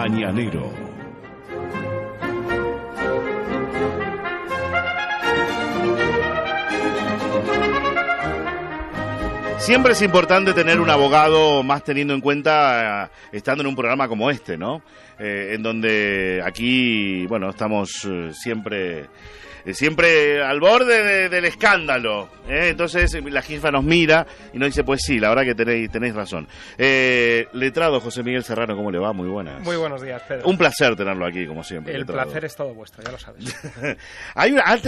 Mañanero. Siempre es importante tener un abogado, más teniendo en cuenta, estando en un programa como este, ¿no? En donde aquí, bueno, estamos siempre al borde del escándalo, ¿eh? Entonces la jefa nos mira y nos dice, pues sí, la verdad que tenéis razón. Letrado José Miguel Serrano, ¿cómo le va? Muy buenas. Muy buenos días, Pedro. Un placer tenerlo aquí, como siempre. El letrado. placer es todo vuestro, ya lo sabes.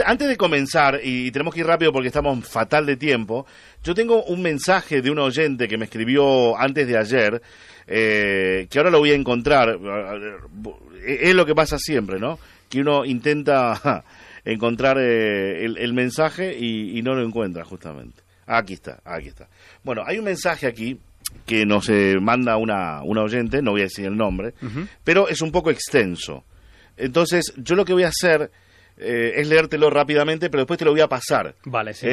Antes de comenzar, y tenemos que ir rápido porque estamos fatal de tiempo, yo tengo un mensaje de un oyente que me escribió antes de ayer, que ahora lo voy a encontrar. Es lo que pasa siempre, ¿no? Que uno intenta encontrar el mensaje y no lo encuentra justamente. Aquí está. Bueno, hay un mensaje aquí que nos manda una oyente, no voy a decir el nombre, pero es un poco extenso. Entonces, yo lo que voy a hacer es leértelo rápidamente, pero después te lo voy a pasar. Vale, sí.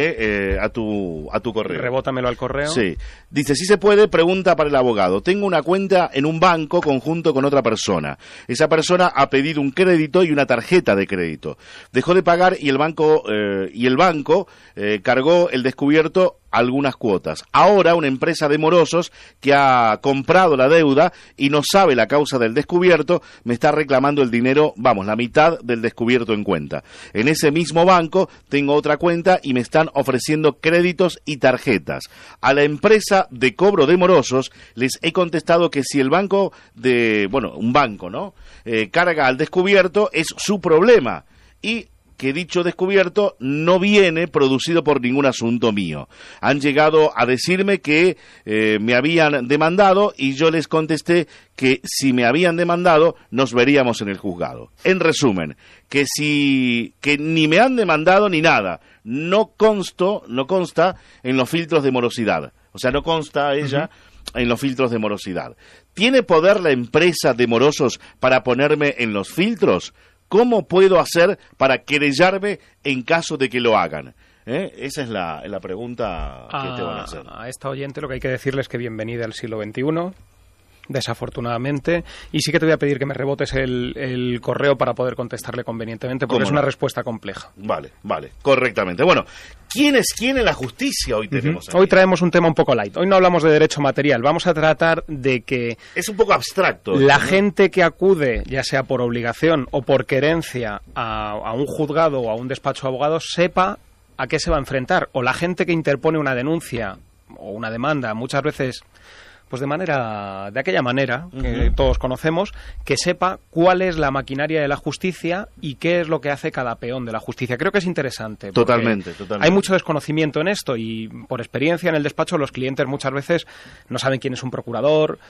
A tu correo. Rebótamelo al correo. Sí. Dice, si se puede, pregunta para el abogado. Tengo una cuenta en un banco conjunto con otra persona. Esa persona ha pedido un crédito y una tarjeta de crédito. Dejó de pagar y el banco cargó el descubierto algunas cuotas. Ahora una empresa de morosos que ha comprado la deuda y no sabe la causa del descubierto me está reclamando el dinero, la mitad del descubierto en cuenta. En ese mismo banco tengo otra cuenta y me están ofreciendo créditos y tarjetas. A la empresa de cobro de morosos les he contestado que si el banco un banco, ¿no? Carga al descubierto es su problema y que dicho descubierto no viene producido por ningún asunto mío. Han llegado a decirme que me habían demandado y yo les contesté que si me habían demandado nos veríamos en el juzgado. En resumen, que ni me han demandado ni nada. No consta en los filtros de morosidad. O sea, no consta ella en los filtros de morosidad. ¿Tiene poder la empresa de morosos para ponerme en los filtros? ¿Cómo puedo hacer para querellarme en caso de que lo hagan? Esa es la pregunta que te van a hacer. A esta oyente lo que hay que decirle es que bienvenida al siglo XXI, desafortunadamente, y sí que te voy a pedir que me rebotes el correo para poder contestarle convenientemente, porque es una respuesta compleja. Vale, correctamente. Bueno, ¿quién es quién en la justicia hoy tenemos aquí? Hoy traemos un tema un poco light. Hoy no hablamos de derecho material, vamos a tratar de que es un poco abstracto. La gente que acude, ya sea por obligación o por querencia, a un juzgado o a un despacho de abogados, sepa a qué se va a enfrentar. O la gente que interpone una denuncia o una demanda, muchas veces pues de aquella manera que todos conocemos, que sepa cuál es la maquinaria de la justicia y qué es lo que hace cada peón de la justicia. Creo que es interesante. Totalmente. Hay mucho desconocimiento en esto y por experiencia en el despacho los clientes muchas veces no saben quién es un procurador,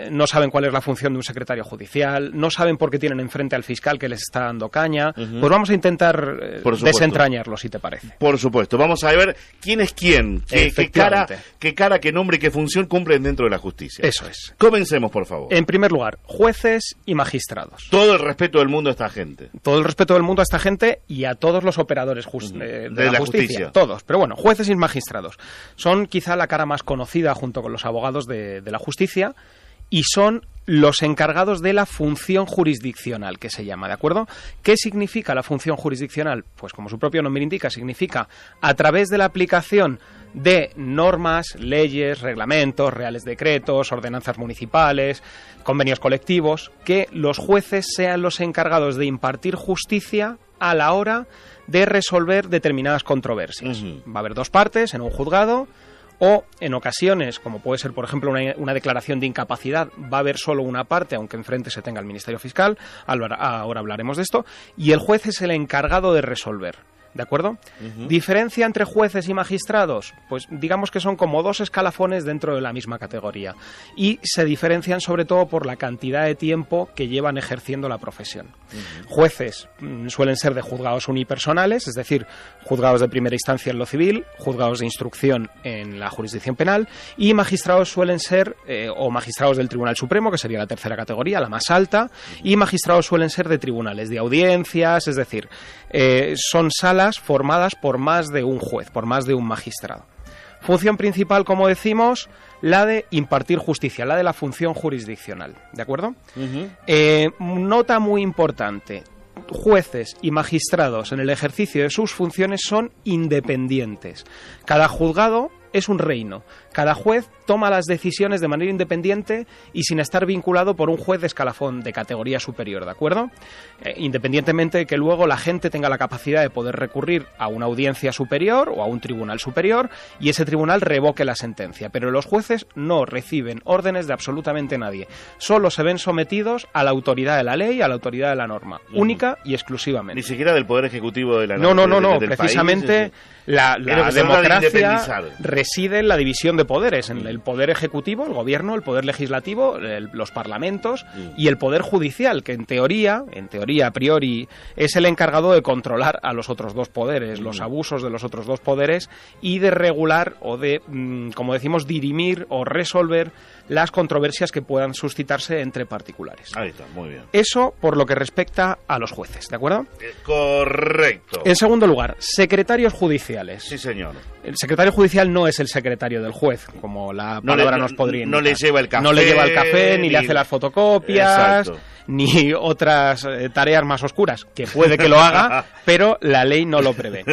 no saben cuál es la función de un secretario judicial, no saben por qué tienen enfrente al fiscal que les está dando caña. Pues vamos a intentar desentrañarlo, si te parece. Por supuesto. Vamos a ver quién es quién, qué cara, qué nombre y qué función cumplen dentro de la justicia. Eso es. Comencemos, por favor. En primer lugar, jueces y magistrados. Todo el respeto del mundo a esta gente. Todo el respeto del mundo a esta gente y a todos los operadores de la justicia. Todos. Pero bueno, jueces y magistrados son quizá la cara más conocida junto con los abogados de la justicia y son los encargados de la función jurisdiccional, que se llama, ¿de acuerdo? ¿Qué significa la función jurisdiccional? Pues como su propio nombre indica, significa a través de la aplicación de normas, leyes, reglamentos, reales decretos, ordenanzas municipales, convenios colectivos, que los jueces sean los encargados de impartir justicia a la hora de resolver determinadas controversias. Va a haber dos partes en un juzgado, o en ocasiones, como puede ser por ejemplo una declaración de incapacidad, va a haber solo una parte, aunque enfrente se tenga el Ministerio Fiscal, ahora hablaremos de esto, y el juez es el encargado de resolver. ¿De acuerdo? ¿Diferencia entre jueces y magistrados? Pues digamos que son como dos escalafones dentro de la misma categoría. Y se diferencian sobre todo por la cantidad de tiempo que llevan ejerciendo la profesión. Jueces suelen ser de juzgados unipersonales, es decir, juzgados de primera instancia en lo civil, juzgados de instrucción en la jurisdicción penal, y magistrados suelen ser, o magistrados del Tribunal Supremo, que sería la tercera categoría, la más alta, y magistrados suelen ser de tribunales, de audiencias, es decir, son salas formadas por más de un juez, por más de un magistrado. Función principal, como decimos, la de impartir justicia, la de la función jurisdiccional, ¿de acuerdo? Nota muy importante. Jueces y magistrados en el ejercicio de sus funciones son independientes. Cada juzgado es un reino. Cada juez toma las decisiones de manera independiente y sin estar vinculado por un juez de escalafón de categoría superior, ¿de acuerdo? Independientemente de que luego la gente tenga la capacidad de poder recurrir a una audiencia superior o a un tribunal superior y ese tribunal revoque la sentencia. Pero los jueces no reciben órdenes de absolutamente nadie. Solo se ven sometidos a la autoridad de la ley, a la autoridad de la norma, única y exclusivamente. Ni siquiera del Poder Ejecutivo de la No. Precisamente la democracia reside en la división de poderes, en el poder ejecutivo, el gobierno, el poder legislativo, los parlamentos y el poder judicial, que en teoría, a priori, es el encargado de controlar a los otros dos poderes, los abusos de los otros dos poderes y de regular o de, como decimos, dirimir o resolver las controversias que puedan suscitarse entre particulares. Ahí está, muy bien. Eso por lo que respecta a los jueces, ¿de acuerdo? Correcto. En segundo lugar, secretarios judiciales. Sí, señor. El secretario judicial no es el secretario del juez, como la palabra nos podría indicar. No le lleva el café. No le lleva el café, ni le hace las fotocopias, exacto, ni otras tareas más oscuras, que puede que lo haga, pero la ley no lo prevé.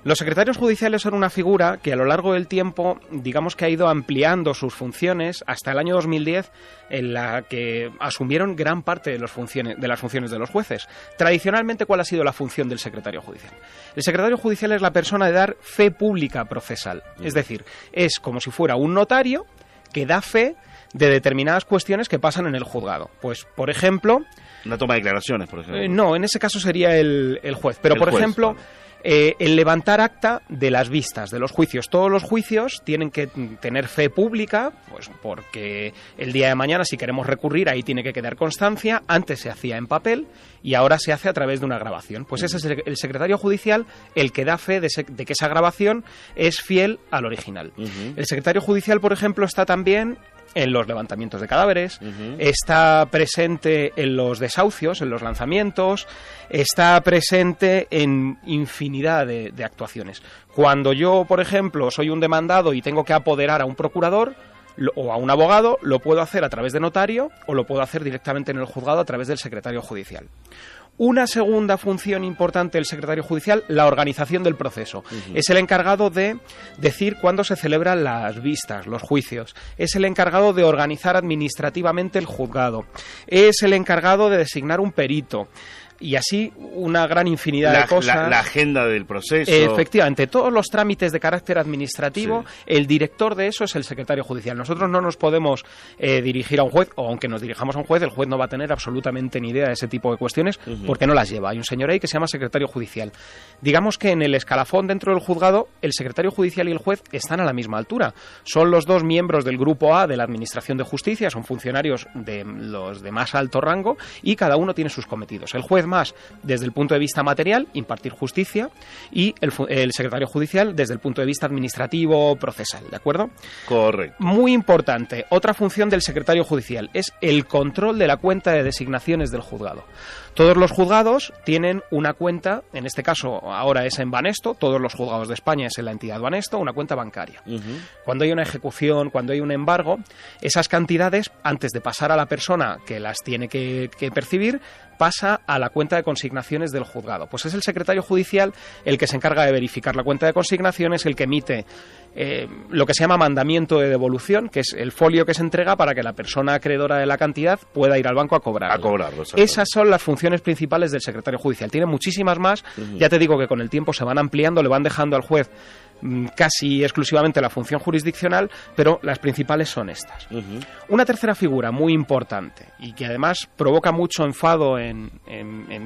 Los secretarios judiciales son una figura que a lo largo del tiempo, digamos que ha ido ampliando sus funciones hasta el año 2010, en la que asumieron gran parte de las funciones de los jueces. Tradicionalmente, ¿cuál ha sido la función del secretario judicial? El secretario judicial es la persona de dar fe pública procesal. Es decir, es como si fuera un notario que da fe de determinadas cuestiones que pasan en el juzgado. Pues, por ejemplo... Una toma de declaraciones, por ejemplo. No, en ese caso sería el juez. Pero, por ejemplo... el levantar acta de las vistas de los juicios. Todos los juicios tienen que tener fe pública, pues porque el día de mañana, si queremos recurrir, ahí tiene que quedar constancia. Antes se hacía en papel y ahora se hace a través de una grabación. Pues ese es el secretario judicial el que da fe de que esa grabación es fiel al original. El secretario judicial, por ejemplo, está también en los levantamientos de cadáveres, está presente en los desahucios, en los lanzamientos, está presente en infinidad de actuaciones. Cuando yo, por ejemplo, soy un demandado y tengo que apoderar a un procurador o a un abogado, lo puedo hacer a través de notario o lo puedo hacer directamente en el juzgado a través del secretario judicial. Una segunda función importante del secretario judicial, la organización del proceso. Es el encargado de decir cuándo se celebran las vistas, los juicios. Es el encargado de organizar administrativamente el juzgado. Es el encargado de designar un perito. Y así una gran infinidad de cosas. La agenda del proceso. Efectivamente, todos los trámites de carácter administrativo, el director de eso es el secretario judicial. Nosotros no nos podemos dirigir a un juez, o aunque nos dirijamos a un juez, el juez no va a tener absolutamente ni idea de ese tipo de cuestiones, porque no las lleva. Hay un señor ahí que se llama secretario judicial. Digamos que en el escalafón dentro del juzgado, el secretario judicial y el juez están a la misma altura. Son los dos miembros del grupo A de la Administración de Justicia, son funcionarios de los de más alto rango, y cada uno tiene sus cometidos. El juez más desde el punto de vista material, impartir justicia, y el secretario judicial desde el punto de vista administrativo, procesal, ¿de acuerdo? Correcto. Muy importante, otra función del secretario judicial es el control de la cuenta de designaciones del juzgado. Todos los juzgados tienen una cuenta, en este caso ahora es en Banesto, todos los juzgados de España es en la entidad Banesto, una cuenta bancaria. Cuando hay una ejecución, cuando hay un embargo, esas cantidades, antes de pasar a la persona que las tiene que percibir, pasa a la cuenta de consignaciones del juzgado. Pues es el secretario judicial el que se encarga de verificar la cuenta de consignaciones, el que emite lo que se llama mandamiento de devolución, que es el folio que se entrega para que la persona acreedora de la cantidad pueda ir al banco a cobrarlo. Esas son las funciones principales del secretario judicial. Tiene muchísimas más, ya te digo que con el tiempo se van ampliando, le van dejando al juez casi exclusivamente la función jurisdiccional, pero las principales son estas. Una tercera figura muy importante y que además provoca mucho enfado en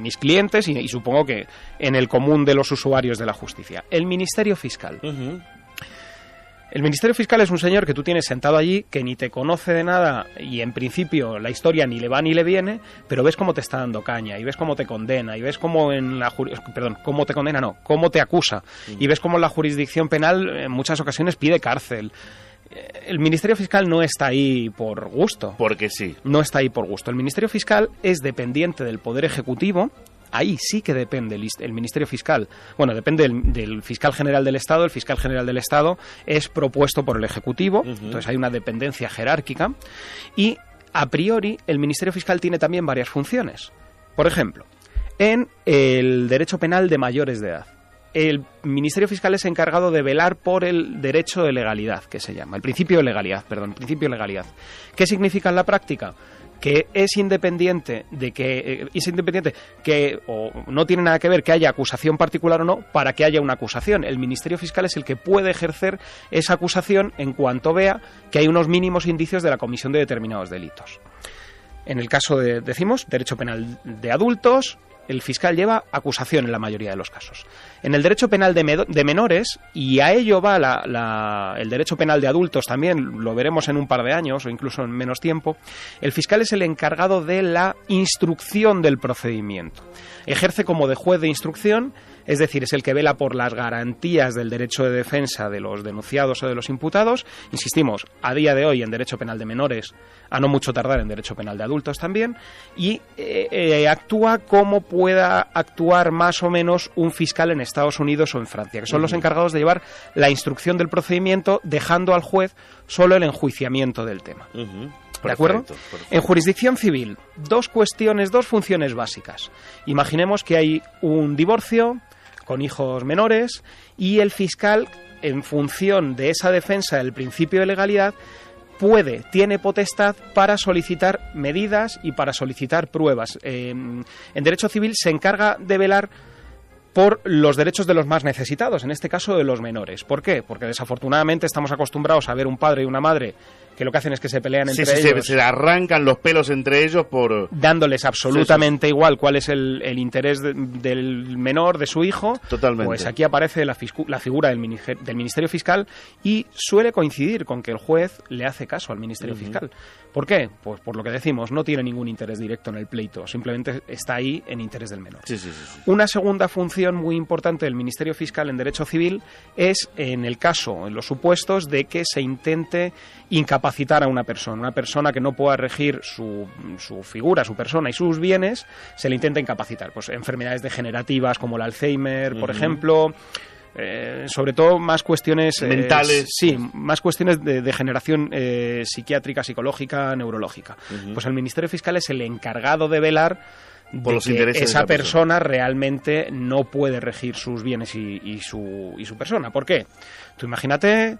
mis clientes y supongo que en el común de los usuarios de la justicia, el Ministerio Fiscal. El Ministerio Fiscal es un señor que tú tienes sentado allí, que ni te conoce de nada y en principio la historia ni le va ni le viene, pero ves cómo te está dando caña y ves cómo te condena y ves cómo cómo te acusa y ves cómo la jurisdicción penal en muchas ocasiones pide cárcel. El Ministerio Fiscal no está ahí por gusto. Porque sí. No está ahí por gusto. El Ministerio Fiscal es dependiente del Poder Ejecutivo ahí sí que depende el Ministerio Fiscal. Bueno, depende del Fiscal General del Estado. El Fiscal General del Estado es propuesto por el Ejecutivo, entonces hay una dependencia jerárquica y, a priori, el Ministerio Fiscal tiene también varias funciones. Por ejemplo, en el derecho penal de mayores de edad, el Ministerio Fiscal es encargado de velar por el derecho de legalidad, que se llama, el principio de legalidad. ¿Qué significa en la práctica? Que es independiente o no tiene nada que ver que haya acusación particular o no para que haya una acusación. El Ministerio Fiscal es el que puede ejercer esa acusación en cuanto vea que hay unos mínimos indicios de la comisión de determinados delitos. En el caso de, derecho penal de adultos, el fiscal lleva acusación en la mayoría de los casos. En el derecho penal de menores, y a ello va el derecho penal de adultos también, lo veremos en un par de años o incluso en menos tiempo, el fiscal es el encargado de la instrucción del procedimiento. Ejerce como de juez de instrucción, es decir, es el que vela por las garantías del derecho de defensa de los denunciados o de los imputados. Insistimos, a día de hoy en derecho penal de menores, a no mucho tardar en derecho penal de adultos también, y actúa como pueda actuar más o menos un fiscal en Estados Unidos o en Francia, que son los encargados de llevar la instrucción del procedimiento, dejando al juez solo el enjuiciamiento del tema. ¿De acuerdo? Perfecto. En jurisdicción civil, dos funciones básicas. Imaginemos que hay un divorcio con hijos menores y el fiscal, en función de esa defensa del principio de legalidad, tiene potestad para solicitar medidas y para solicitar pruebas. En derecho civil se encarga de velar por los derechos de los más necesitados, en este caso de los menores. ¿Por qué? Porque desafortunadamente estamos acostumbrados a ver un padre y una madre que lo que hacen es que se pelean entre ellos. Se arrancan los pelos entre ellos por... dándoles absolutamente igual cuál es el interés del menor, de su hijo. Totalmente. Pues aquí aparece la figura del Ministerio Fiscal y suele coincidir con que el juez le hace caso al Ministerio Fiscal. ¿Por qué? Pues por lo que decimos, no tiene ningún interés directo en el pleito, simplemente está ahí en interés del menor. Sí. Una segunda función muy importante del Ministerio Fiscal en derecho civil es en los supuestos de que se intente incapacitar a una persona que no pueda regir su figura, su persona y sus bienes, se le intenta incapacitar. Pues enfermedades degenerativas como el Alzheimer, por ejemplo, sobre todo más cuestiones mentales, más cuestiones de degeneración psiquiátrica, psicológica, neurológica. Pues el Ministerio Fiscal es el encargado de velar por los intereses de esa persona realmente no puede regir sus bienes y su persona. ¿Por qué? Tú imagínate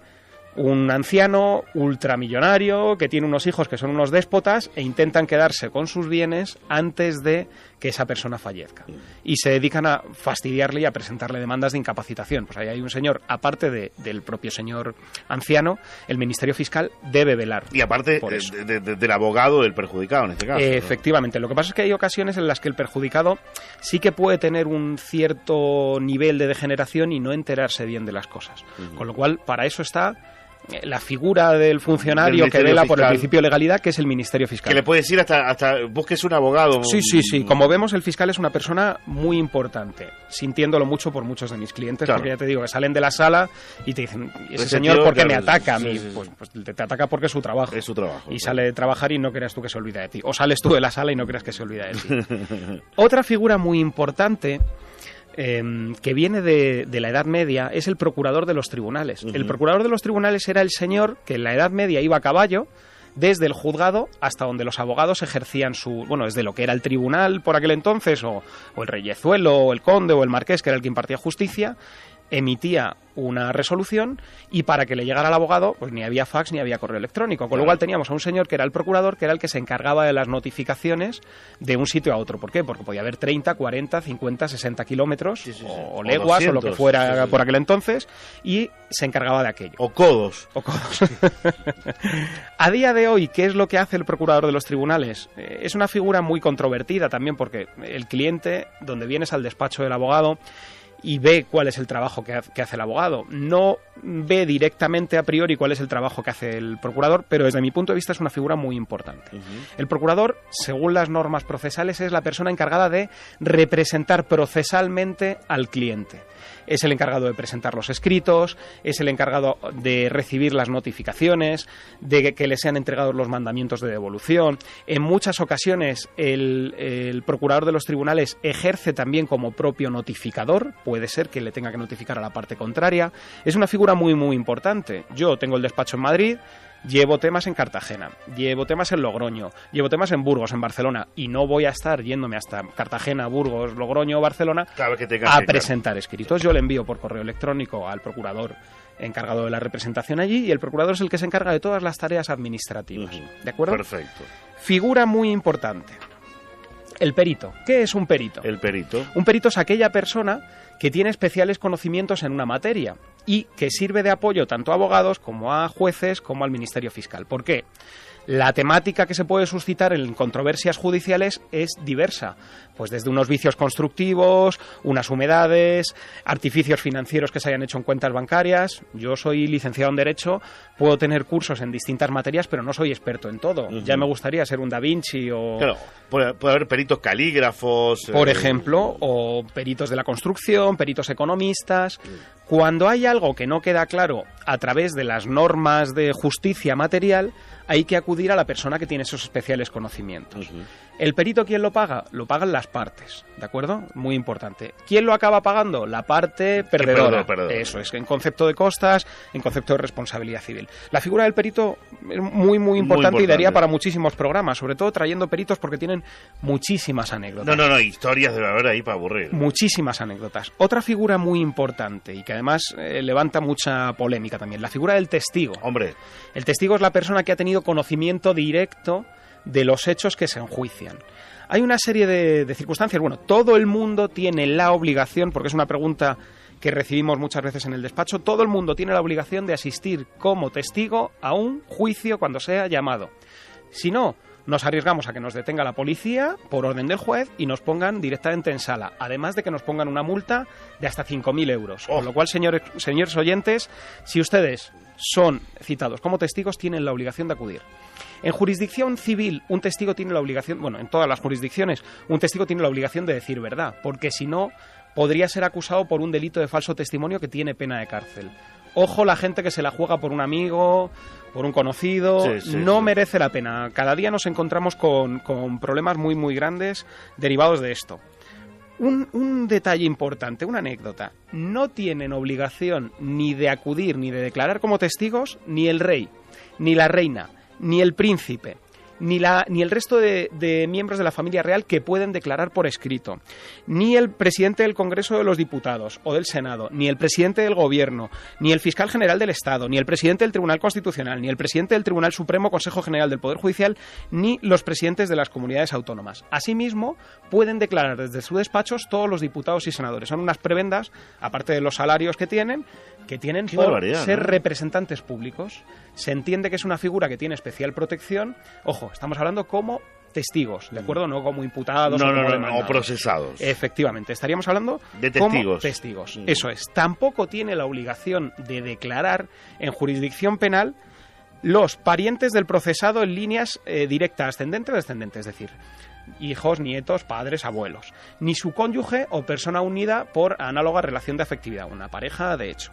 un anciano ultramillonario que tiene unos hijos que son unos déspotas e intentan quedarse con sus bienes antes de que esa persona fallezca. Y se dedican a fastidiarle y a presentarle demandas de incapacitación. Pues ahí hay un señor, aparte del propio señor anciano, el Ministerio Fiscal debe velar. Y aparte del abogado del perjudicado en este caso. Efectivamente. Lo que pasa es que hay ocasiones en las que el perjudicado sí que puede tener un cierto nivel de degeneración y no enterarse bien de las cosas. Con lo cual, para eso está la figura del funcionario que vela por el principio de legalidad, que es el Ministerio Fiscal. Que le puede decir hasta busques un abogado. Sí. Como vemos, el fiscal es una persona muy importante, sintiéndolo mucho por muchos de mis clientes, claro. Porque ya te digo, que salen de la sala y te dicen, ese señor, ¿por qué me ataca a mí? Sí. Pues te ataca porque es su trabajo. Es su trabajo. Y sale de trabajar y no creas tú que se olvida de ti. O sales tú de la sala y no creas que se olvida de ti. Otra figura muy importante que viene de la Edad Media es el procurador de los tribunales. El procurador de los tribunales era el señor que en la Edad Media iba a caballo desde el juzgado hasta donde los abogados ejercían desde lo que era el tribunal por aquel entonces, o el reyezuelo, o el conde, o el marqués, que era el que impartía justicia, emitía una resolución y para que le llegara al abogado pues ni había fax ni había correo electrónico, con lo cual teníamos a un señor que era el procurador, que era el que se encargaba de las notificaciones de un sitio a otro. ¿Por qué? Porque podía haber 30, 40, 50, 60 kilómetros o leguas 200, o lo que fuera por aquel entonces, y se encargaba de aquello. O codos. A día de hoy, ¿qué es lo que hace el procurador de los tribunales? Es una figura muy controvertida también, porque el cliente, donde vienes al despacho del abogado, y ve cuál es el trabajo que hace el abogado. No ve directamente a priori cuál es el trabajo que hace el procurador, pero desde mi punto de vista es una figura muy importante. El procurador, según las normas procesales, es la persona encargada de representar procesalmente al cliente. Es el encargado de presentar los escritos, es el encargado de recibir las notificaciones, de que le sean entregados los mandamientos de devolución. En muchas ocasiones el procurador de los tribunales ejerce también como propio notificador, puede ser que le tenga que notificar a la parte contraria. Es una figura muy, muy importante. Yo tengo el despacho en Madrid, llevo temas en Cartagena, llevo temas en Logroño, llevo temas en Burgos, en Barcelona, y no voy a estar yéndome hasta Cartagena, Burgos, Logroño o Barcelona a presentar escritos. Yo le envío por correo electrónico al procurador encargado de la representación allí, y el procurador es el que se encarga de todas las tareas administrativas. ¿De acuerdo? Perfecto. Figura muy importante. El perito. ¿Qué es un perito? El perito. Un perito es aquella persona que tiene especiales conocimientos en una materia y que sirve de apoyo tanto a abogados como a jueces como al Ministerio Fiscal. ¿Por qué? La temática que se puede suscitar en controversias judiciales es diversa, pues desde unos vicios constructivos, unas humedades, artificios financieros que se hayan hecho en cuentas bancarias. Yo soy licenciado en Derecho, puedo tener cursos en distintas materias, pero no soy experto en todo. Ya me gustaría ser un Da Vinci o... Claro, puede haber peritos calígrafos... Por ejemplo, o peritos de la construcción, peritos economistas... Cuando hay algo que no queda claro a través de las normas de justicia material, hay que acudir a la persona que tiene esos especiales conocimientos. ¿El perito quién lo paga? Lo pagan las partes, ¿de acuerdo? Muy importante. ¿Quién lo acaba pagando? La parte perdedora. Eso es, en concepto de costas, en concepto de responsabilidad civil. La figura del perito es muy, muy importante y daría para muchísimos programas, sobre todo trayendo peritos porque tienen muchísimas anécdotas. No, historias debe haber ahí para aburrir. Muchísimas anécdotas. Otra figura muy importante y que además levanta mucha polémica también, la figura del testigo. Hombre. El testigo es la persona que ha tenido conocimiento directo de los hechos que se enjuician. Hay una serie de circunstancias. Bueno, todo el mundo tiene la obligación, porque es una pregunta que recibimos muchas veces en el despacho, todo el mundo tiene la obligación de asistir como testigo a un juicio cuando sea llamado. Si no, nos arriesgamos a que nos detenga la policía por orden del juez y nos pongan directamente en sala, además de que nos pongan una multa de hasta 5.000 euros. Con lo cual, señores oyentes, si ustedes son citados como testigos, tienen la obligación de acudir. En jurisdicción civil, un testigo tiene la obligación, bueno, en todas las jurisdicciones, un testigo tiene la obligación de decir verdad, porque si no, podría ser acusado por un delito de falso testimonio que tiene pena de cárcel. Ojo la gente que se la juega por un amigo, por un conocido, no merece la pena. Cada día nos encontramos con problemas muy, muy grandes derivados de esto. Un detalle importante, una anécdota. No tienen obligación ni de acudir ni de declarar como testigos ni el rey, ni la reina, ni el príncipe, ni el resto de miembros de la familia real que pueden declarar por escrito, ni el presidente del Congreso de los Diputados o del Senado, ni el presidente del Gobierno, ni el fiscal general del Estado, ni el presidente del Tribunal Constitucional, ni el presidente del Tribunal Supremo Consejo General del Poder Judicial, ni los presidentes de las comunidades autónomas. Asimismo, pueden declarar desde sus despachos todos los diputados y senadores. Son unas prebendas, aparte de los salarios que tienen por ser representantes públicos. Se entiende que es una figura que tiene especial protección. Ojo, estamos hablando como testigos, ¿de acuerdo? No como imputados o procesados. Efectivamente, estaríamos hablando de testigos. Como testigos. Eso es. Tampoco tiene la obligación de declarar en jurisdicción penal los parientes del procesado en líneas directa, ascendente o descendente, es decir, hijos, nietos, padres, abuelos, ni su cónyuge o persona unida por análoga relación de afectividad, una pareja de hecho,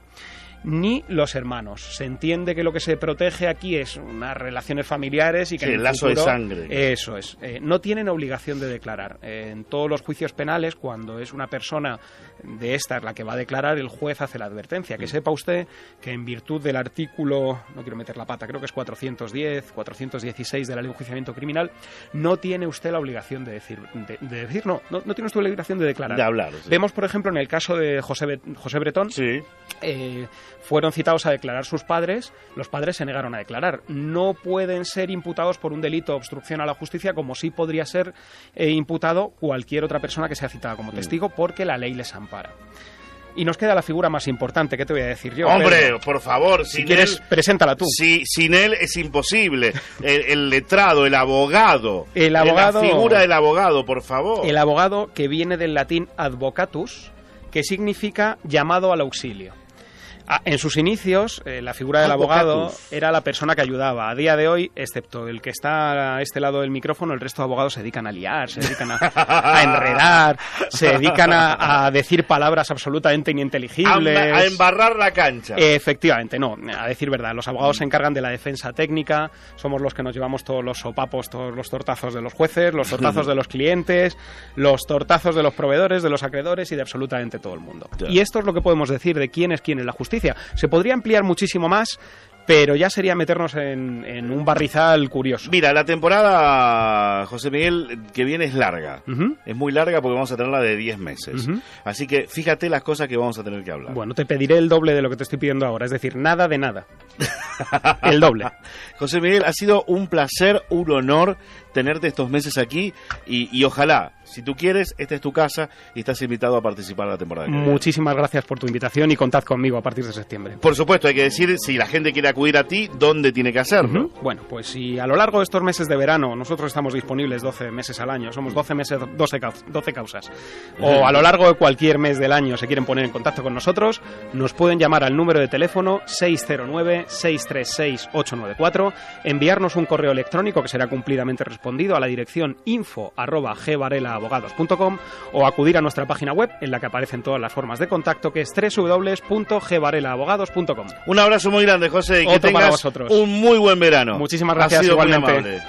ni los hermanos. Se entiende que lo que se protege aquí es unas relaciones familiares y que en el lazo futuro, de sangre. Eso es. No tienen obligación de declarar. En todos los juicios penales, cuando es una persona de estas la que va a declarar, el juez hace la advertencia. Que sepa usted que en virtud del artículo, no quiero meter la pata, creo que es 410, 416 de la Ley de Enjuiciamiento Criminal, no tiene usted la obligación de decir, no tiene usted la obligación de declarar. De hablar. Sí. Vemos, por ejemplo, en el caso de José Bretón, fueron citados a declarar sus padres, los padres se negaron a declarar. No pueden ser imputados por un delito de obstrucción a la justicia, como sí podría ser imputado cualquier otra persona que sea citada como testigo, porque la ley les ampara. Y nos queda la figura más importante, ¿qué te voy a decir yo? Hombre, Pedro, por favor, si quieres, preséntala tú. Sin él es imposible. El letrado, el abogado. La figura del abogado, por favor. El abogado, que viene del latín advocatus, que significa llamado al auxilio. En sus inicios, la figura del abogado era la persona que ayudaba. A día de hoy, excepto el que está a este lado del micrófono, el resto de abogados se dedican a liar, se dedican a enredar, se dedican a decir palabras absolutamente ininteligibles. A embarrar la cancha. Efectivamente, no. A decir verdad, los abogados se encargan de la defensa técnica, somos los que nos llevamos todos los sopapos, todos los tortazos de los jueces, los tortazos de los clientes, los tortazos de los proveedores, de los acreedores y de absolutamente todo el mundo. Y esto es lo que podemos decir de quién es quién en la justicia. Se podría ampliar muchísimo más, pero ya sería meternos en un barrizal curioso. Mira, la temporada, José Miguel, que viene es larga. Es muy larga porque vamos a tenerla de 10 meses. Así que fíjate las cosas que vamos a tener que hablar. Bueno, te pediré el doble de lo que te estoy pidiendo ahora, es decir, nada de nada. El doble. José Miguel, ha sido un placer, un honor tenerte estos meses aquí y ojalá, si tú quieres, esta es tu casa y estás invitado a participar en la temporada. Muchísimas gracias por tu invitación y contad conmigo a partir de septiembre. Por supuesto, hay que decir, si la gente quiere acudir a ti, ¿dónde tiene que hacerlo? Bueno, pues si a lo largo de estos meses de verano, nosotros estamos disponibles 12 meses al año, somos 12 meses, 12 causas, o a lo largo de cualquier mes del año se quieren poner en contacto con nosotros, nos pueden llamar al número de teléfono 609-636-894, enviarnos un correo electrónico que será cumplidamente respondido a la dirección info@gvarelaabogados.com o acudir a nuestra página web en la que aparecen todas las formas de contacto, que es www.gvarelaabogados.com. Un abrazo muy grande, José, y que tengas para vosotros un muy buen verano. Muchísimas gracias, igualmente. Muy amable.